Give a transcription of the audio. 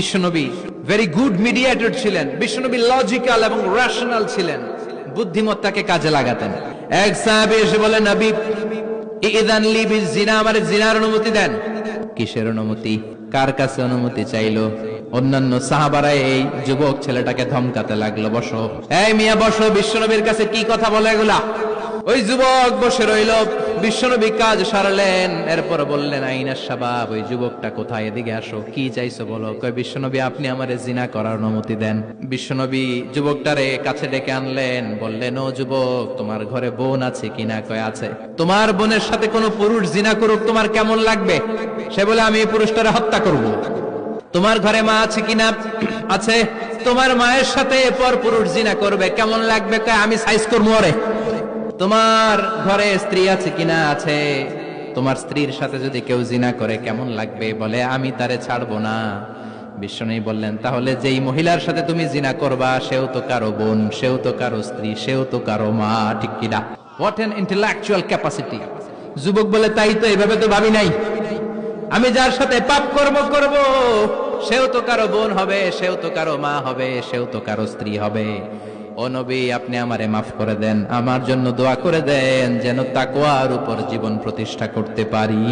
বিশ্বনবী very good mediator ছিলেন। বিশ্বনবী লজিক্যাল এবং রেশনাল ছিলেন, বুদ্ধিমত্তাকে কাজে লাগাতেন। এক সাহাবী এসে বলে, নবী ইযান লি বিজিনা, আমারে জিনার অনুমতি দেন। কিসের অনুমতি? কার কাছে অনুমতি চাইলো? অন্যান্য সাহাবারা এই যুবক ছেলেটাকে ধমকাতে লাগলো, বসো, এই মিয়া বসো, বিশ্বনবীর কাছে কি কথা বলে এগুলা? ওই যুবক বসে রইল। বিশ্বনবী কাজ সারলেন, এরপর বললেন, আইনা শাবাব, ওই যুবকটা কোথায়, এদিকে আসো, কি চাইছো বলো। কয়, বিশ্বনবী আপনি আমারে জিনা করার অনুমতি দেন। বিশ্বনবী যুবকটারে কাছে ডেকে আনলেন, বললেন, ও যুবক, তোমার ঘরে বোন আছে কিনা? কয়, আছে। তোমার বোনের সাথে কোনো পুরুষ জিনা করুক, তোমার কেমন লাগবে? সে বলে, আমি এই পুরুষটারে হত্যা করব। তোমার ঘরে মা আছে কিনা? আছে। তোমার মায়ের সাথে পর পুরুষ জিনা করবে, কেমন লাগবে? কয়, আমি সাইজ করবো ওরে। তোমার ঘরে স্ত্রী আছে কিনা? আছে। তোমার স্ত্রীর সাথে যদি কেউ জিনা করে কেমন লাগবে? বলে, আমি তারে ছাড়বো না। বিশ্বনবী বললেন, তাহলে যেই মহিলার সাথে তুমি জিনা করবা সেও তো কারো বোন, সেও তো কারো স্ত্রী, সেও তো কারো মা, ঠিক কিনা? What an intellectual capacity. যুবক বলে, তাই তো, এইভাবে তো ভাবি নাই। আমি যার সাথে পাপ করব সেও তো কারো বোন হবে, সেও তো কারো মা হবে, সেও তো কারো স্ত্রী হবে। ও নবী, আপনি আমারে মাফ করে দেন, আমার জন্য দোয়া করে দেন যেন তাকওয়ার উপর জীবন প্রতিষ্ঠা করতে পারি।